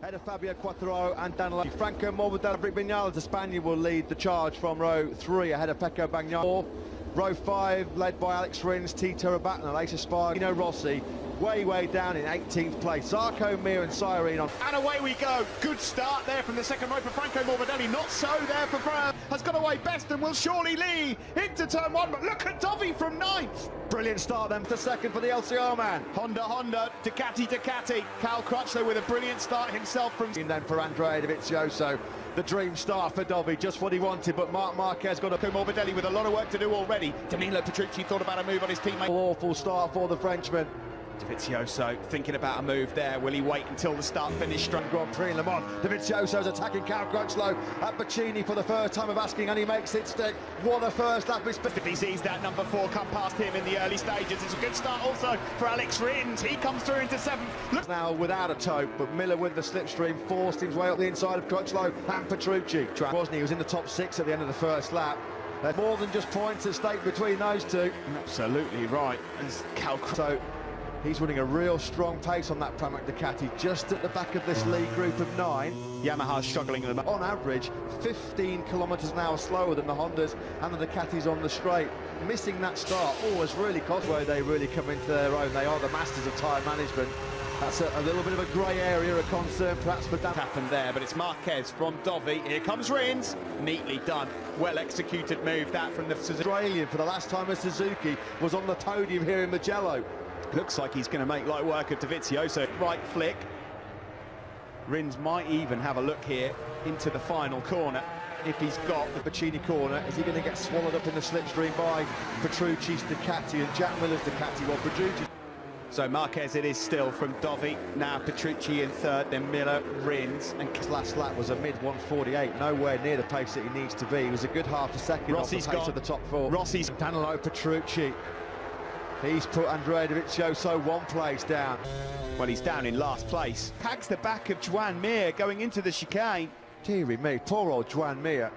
Head of Fabio Quattro and Danilo. Franco Morbidelli, Maverick Vinales, the Spaniard, will lead the charge from row 3 ahead of Pecco Bagnaia. Row 5 led by Alex Rins, Tito Rabat and Lace Espargaro. Rossi way down in 18th place. Zarco Mir and Cyrene on. And away we go. Good start there from the second row for Franco Morbidelli. Not so there for Brown. Has got away best and will surely lead into turn 1. But look at Dovi from 9th. Brilliant start then for second for the LCR man. Honda, Ducati. Cal Crutchlow with a brilliant start himself from... And then for Andrea Dovizioso, the dream start for Dovi, just what he wanted, but Marc Marquez got a... Morbidelli with a lot of work to do already. Danilo Petrucci thought about a move on his teammate. Awful start for the Frenchman. Dovizioso thinking about a move there. Will he wait until the start finish? Grand Prix Le Mans. Dovizioso's attacking Cal Crutchlow at Baccini for the first time of asking, and he makes it stick. What a first lap. If he sees that number 4 come past him in the early stages, it's a good start also for Alex Rins. He comes through into 7th. Look now without a tow, but Miller with the slipstream forced his way up the inside of Crutchlow and Petrucci. Wasn't he was in the top 6 at the end of the first lap. There's more than just points at stake between those two. Absolutely right. As Cal So he's running a real strong pace on that Pramac Ducati, just at the back of this lead group of 9. Yamaha's struggling at the on average 15 kilometres an hour slower than the Hondas and the Ducatis on the straight. Missing that start has really cost where they really come into their own. They are the masters of tyre management. That's a little bit of a grey area of concern perhaps for that. Happened there, but it's Marquez from Dovi. Here comes Rins. Neatly done. Well executed move that from the Australian for the last time a Suzuki was on the podium here in Mugello. Looks like he's going to make light work of Dovizioso. Right flick. Rins might even have a look here into the final corner. If he's got the Baccini corner, is he going to get swallowed up in the slipstream by Petrucci's Ducati and Jack Miller's Ducati? Well, Petrucci. So Marquez it is still from Dovi. Now Petrucci in 3rd, then Miller, Rins. And his last lap was a mid-148, nowhere near the pace that he needs to be. He was a good half a second Rossi's off the pace of the top 4. Rossi's Danilo Petrucci. He's put Andrea Dovizioso 1 place down. Well, he's down in last place. Tags the back of Joan Mir going into the chicane. Deary me, poor old Joan Mir.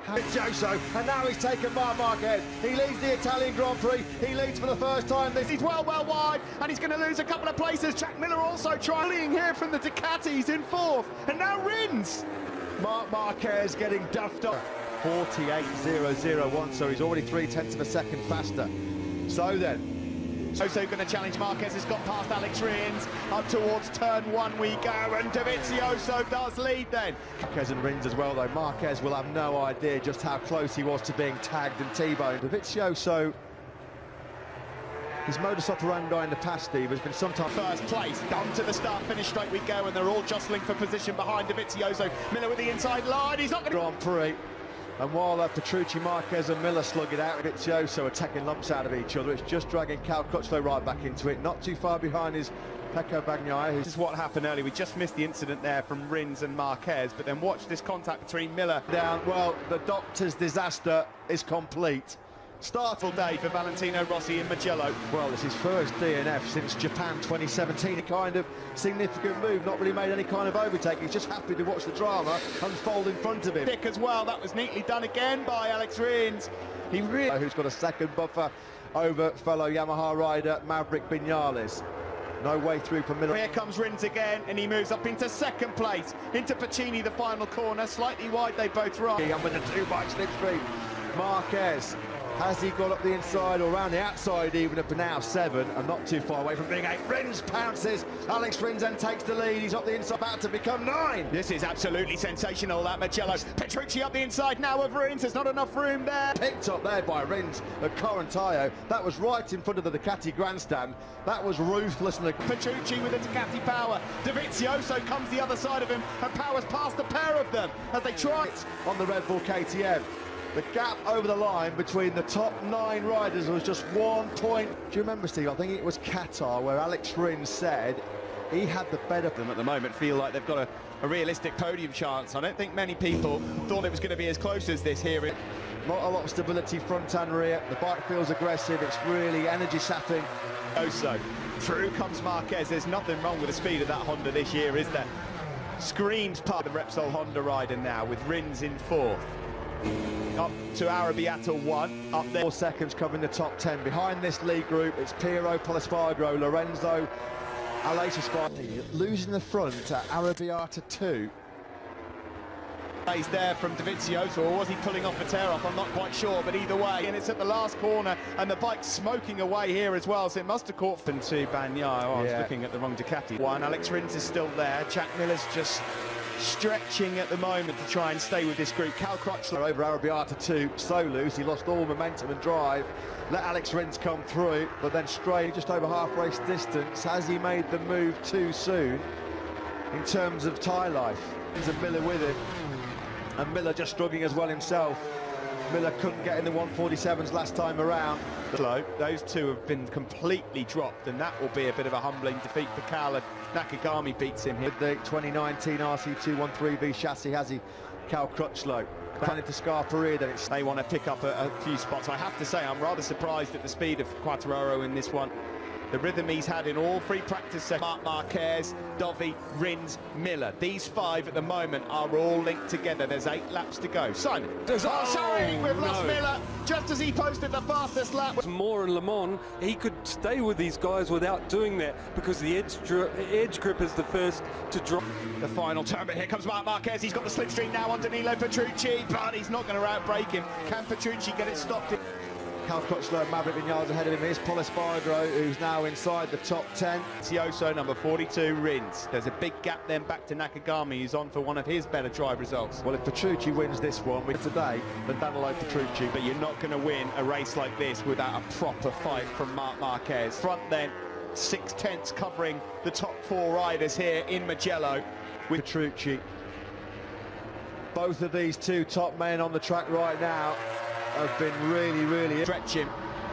Dovizioso, and now he's taken Marc Marquez. He leads the Italian Grand Prix. He leads for the first time. He's well wide, and he's going to lose a couple of places. Jack Miller also trying here from the Ducatis in 4th, and now Rins. Marc Marquez getting duffed up. 48.001, so he's already 0.3 of a second faster. So then, also going to challenge Marquez, has got past Alex Rins, up towards turn 1 we go, and Dovizioso does lead then. Marquez and Rins as well though. Marquez will have no idea just how close he was to being tagged and T-boned. Dovizioso, his modus operandi in the past, Steve, has been sometimes... First place, down to the start, finish straight we go, and they're all jostling for position behind Dovizioso. Miller with the inside line, he's not going to... Grand Prix. And while Petrucci, Marquez and Miller slug it out, Dovizioso are taking lumps out of each other. It's just dragging Cal Crutchlow right back into it. Not too far behind is Pecco Bagnaia. This is what happened earlier. We just missed the incident there from Rins and Marquez, but then watch this contact between Miller. Down, well, the doctor's disaster is complete. Startful day for Valentino Rossi in Mugello. Well, it's his first DNF since Japan 2017. A kind of significant move, not really made any kind of overtake. He's just happy to watch the drama unfold in front of him. Thick as well, that was neatly done again by Alex Rins. He really... Who's got a second buffer over fellow Yamaha rider Maverick Vinales. No way through for Miller. Here comes Rins again, and he moves up into 2nd place, into Baccini, the final corner. Slightly wide, they both run. I'm with a 2-bike slipstream. Marquez. Has he got up the inside or around the outside even up to now 7 and not too far away from being 8. Rins pounces. Alex Rins then takes the lead. He's up the inside, about to become 9. This is absolutely sensational, that Mugello. Petrucci up the inside now of Rins. There's not enough room there. Picked up there by Rins at Corantaio. That was right in front of the Ducati grandstand. That was ruthless. Petrucci with the Ducati power. Dovizioso comes the other side of him and powers past the pair of them as they try it on the Red Bull KTM. The gap over the line between the top 9 riders was just 1 point. Do you remember, Steve? I think it was Qatar where Alex Rins said he had the better. Them at the moment feel like they've got a realistic podium chance. I don't think many people thought it was going to be as close as this here. Not a lot of stability front and rear. The bike feels aggressive. It's really energy sapping. So through comes Marquez. There's nothing wrong with the speed of that Honda this year, is there? Screams part of the Repsol Honda rider now with Rins in 4th. Up to Arrabbiata 1, up there. 4 seconds covering the top 10. Behind this lead group, it's Piero, Polispargaro, Lorenzo, Alace Sparty losing the front at Arrabbiata 2. He's there from Dovizioso, or was he pulling off a tear off? I'm not quite sure, but either way, and it's at the last corner, and the bike's smoking away here as well, so it must have caught them to Bagnaia. I was looking at the wrong Ducati. One, Alex Rins is still there. Jack Miller's just stretching at the moment to try and stay with this group. Cal Crutchlow Over Arrabbiata 2, so loose, he lost all momentum and drive. Let Alex Rins come through, but then straying just over half race distance. Has he made the move too soon in terms of tyre life? There's a Miller with him, and Miller just struggling as well himself. Miller couldn't get in the 147s last time around. Those two have been completely dropped, and that will be a bit of a humbling defeat for Cal if Nakagami beats him here. With the 2019 RC213V chassis, has he? Cal Crutchlow down into Scarperia, then they want to pick up a few spots. I have to say, I'm rather surprised at the speed of Quartararo in this one. The rhythm he's had in all three practice sessions. Marc Marquez, Dovi, Rins, Miller. These five at the moment are all linked together. There's 8 laps to go. Simon. Sorry, we've lost Miller just as he posted the fastest lap. More in Le Mans, he could stay with these guys without doing that because the edge grip is the first to drop. The final turn, but here comes Marc Marquez. He's got the slipstream now on Danilo Petrucci, but he's not going to outbrake him. Can Petrucci get it stopped? Cal Crutchlow and Maverick Vinales ahead of him. Here's Paul Espargaro, who's now inside the top 10. Sioso, number 42, Rins. There's a big gap then back to Nakagami, who's on for one of his better drive results. Well, if Petrucci wins this one today, then Danilo Petrucci. But you're not going to win a race like this without a proper fight from Marc Marquez. Front then, 6 tenths covering the top 4 riders here in Mugello. With Petrucci. Both of these two top men on the track right now have been really stretch him,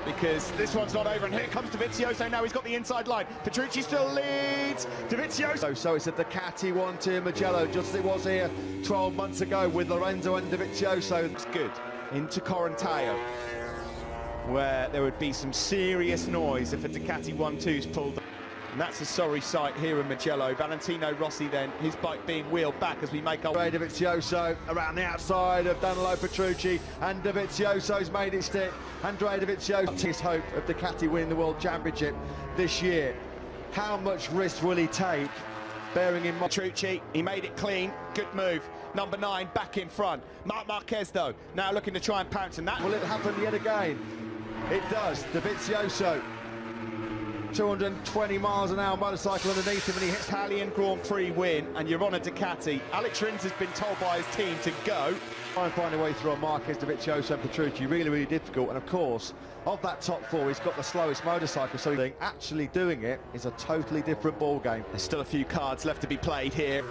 because this one's not over, and here comes Dovizioso. Now he's got the inside line. Petrucci still leads. Dovizioso. So it's a Ducati 1-2 Mugello, just as it was here 12 months ago with Lorenzo and Dovizioso. It's good into Corantaio, where there would be some serious noise if a Ducati 1-2's pulled. And that's a sorry sight here in Mugello. Valentino Rossi then, his bike being wheeled back as we make our... Andrea Dovizioso around the outside of Danilo Petrucci, and Dovizioso's made it stick. Andrea Dovizioso, his hope of Ducati winning the World Championship this year. How much risk will he take, bearing in mind... Petrucci, he made it clean, good move. Number 9 back in front. Marc Marquez though, now looking to try and pounce, and that... Will it happen yet again? It does. Dovizioso. 220 miles an hour motorcycle underneath him, and he hits Italian Grand Prix win, and you're on a Ducati. Alex Rins has been told by his team to go. Try and find a way through on Marquez, Dovizioso and Petrucci, really difficult. And of course, of that top 4, he's got the slowest motorcycle, so actually doing it is a totally different ball game. There's still a few cards left to be played here.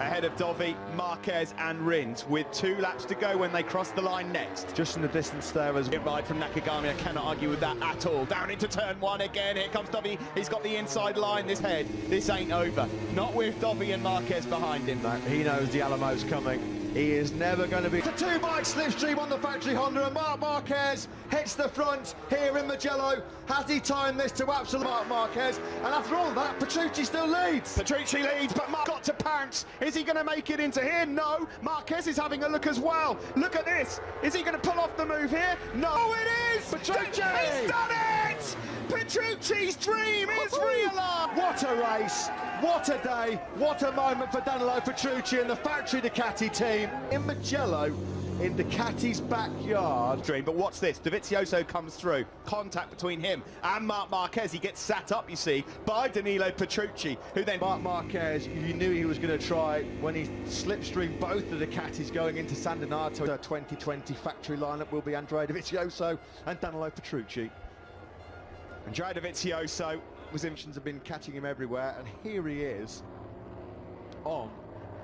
Ahead of Dovi, Marquez and Rins, with 2 laps to go when they cross the line next. Just in the distance there as well. Ride from Nakagami, I cannot argue with that at all. Down into turn 1 again, here comes Dovi, he's got the inside line, this ain't over. Not with Dovi and Marquez behind him. No, he knows the Alamo's coming. He is never going to be... The 2-bike slipstream on the factory Honda, and Marc Marquez hits the front here in Mugello. Has he timed this to absolute Marc Marquez? And after all that, Petrucci still leads. Petrucci leads, but Marc got to pounce. Is he going to make it into here? No. Marquez is having a look as well. Look at this. Is he going to pull off the move here? No. Oh, it is! Petrucci! He's done it! Petrucci's dream is realised! What a race! What a day! What a moment for Danilo Petrucci and the factory Ducati team in Mugello, in Ducati's backyard. But what's this? Dovizioso comes through. Contact between him and Marc Marquez. He gets sat up, you see, by Danilo Petrucci, who then... Marc Marquez, you knew he was going to try when he slipstreamed both the Ducatis going into San Donato. The 2020 factory lineup will be Andrea Dovizioso and Danilo Petrucci. Andrea Dovizioso have been catching him everywhere, and here he is on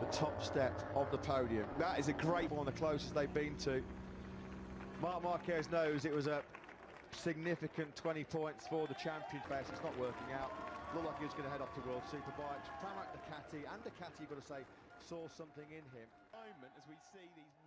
the top step of the podium. That is a great one, the closest they've been to. Marc Marquez knows it was a significant 20 points for the Champion Fest. It's not working out. Looked like he was going to head off to World Superbikes. Pramac Ducati and Ducati, you've got to say, saw something in him. Moment as we see these